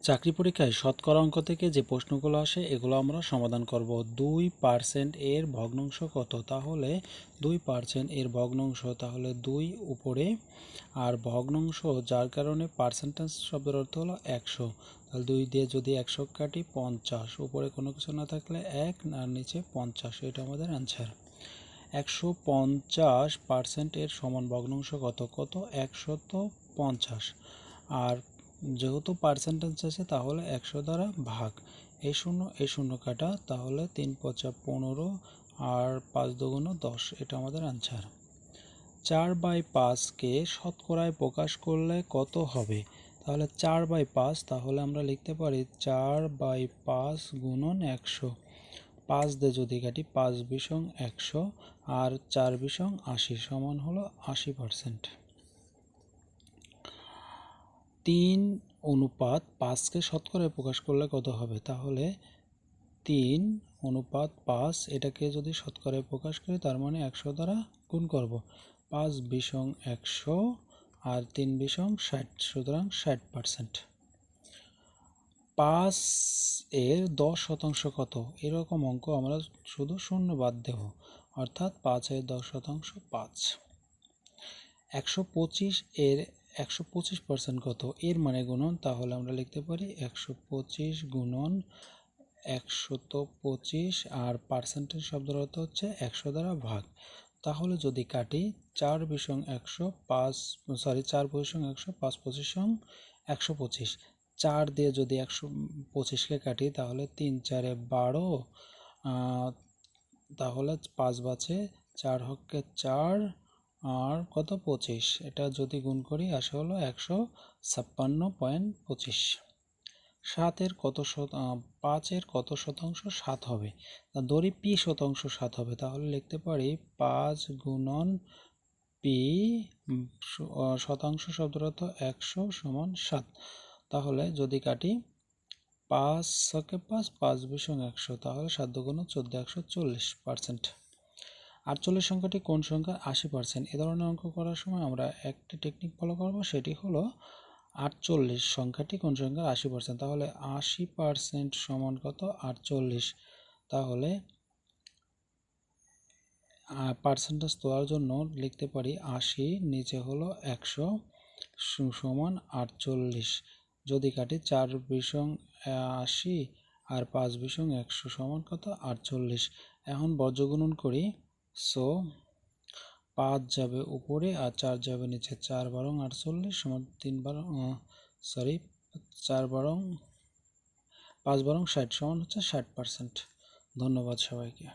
চাকরি পরীক্ষায় শতকরা অঙ্ক থেকে যে প্রশ্নগুলো আসে এগুলো আমরা সমাধান করব। 2% এর ভগ্নাংশ কত? তাহলে 2% এর ভগ্নাংশ, তাহলে 2 উপরে আর ভগ্নাংশ, যার কারণে পার্সেন্টেজ শব্দের অর্থ হলো 100। তাহলে 2 দিয়ে যদি 100 কাটি 50, উপরে কোনো কিছু না থাকলে 1 আর নিচে 50, এটা আমাদের অ্যান্সার। 150% এর সমান ভগ্নাংশ কত? 150। আর যেহেতু পার্সেন্টেজ আছে তাহলে 100 দ্বারা ভাগ, এই শূন্য কাটা, তাহলে 3 5 15 আর 5 2 10, এটা আমাদের অ্যান্সার। 4/5কে শতকরায় প্রকাশ করলে কত হবে? তাহলে 4/5, তাহলে আমরা লিখতে পারি 4/5 গুণন 100। 5 দিয়ে যদি কাটি 5 বিশং 100 আর 4 বিশং 80 সমান হলো 80%। 3/5কে শতকরায় প্রকাশ করলে কত হবে? তাহলে 3/5, এটাকে যদি শতকরায় প্রকাশ করি তার মানে 100 দ্বারা গুণ করব। 5 বিশং 100 আর 3 বিশং 60, সুতরাং 60%। 5 এর 10% কত? এরকম অঙ্ক আমরা শুধু শূন্য বাদ দেব, অর্থাৎ 5 এর 10% 5। 125 এর 125% কত? এর মানে গুণন, তাহলে আমরা লিখতে পারি 125 গুণন 125 আর পার্সেন্টেজ শব্দের অর্থ হচ্ছে 100 দ্বারা ভাগ। তাহলে যদি কাটি 4 বিশং 100, 4 পঁচিশং 100, 5 পঁচিশং 125। 4 দিয়ে যদি 125কে কাটি তাহলে 3 4 12, তাহলে 5 বাঁচে, 4 হকে 4 আর কত 25, এটা যদি গুণ করি আসে হলো 156.25। 5 এর কত শতাংশ 7 হবে? ধরি পি শতাংশ 7 হবে, তাহলে লিখতে পারি 5 গুণন পি শতাংশ শব্দের অর্থ 100 সমান 7। তাহলে যদি কাটি 5 ছকে 5, 5 বিশং 100, তাহলে 7 দুগুণ 14, 140%। 48 সংখ্যাটি কোন সংখ্যা 80%? এ ধরনের অঙ্ক করার সময় আমরা একটি টেকনিক ফলো করব, সেটি হলো 48 সংখ্যাটি কোন সংখ্যার 80%। তাহলে 80% সমান কত? 48। তাহলে পার্সেন্টেজ তোলার জন্য লিখতে পারি 80, নিচে হলো 100 সমান 48। যদি কাটি 4 বিশং 80 আর 5 বিশং 100 সমান কত? 48। এখন বর্গগুণন করি, সো 5 যাবে উপরে আর 4 যাবে নিচে, 4 বারং 48 সমান 3 বারং 4 বারং 5 বারং 60 সমান হচ্ছে 60%। ধন্যবাদ সবাইকে।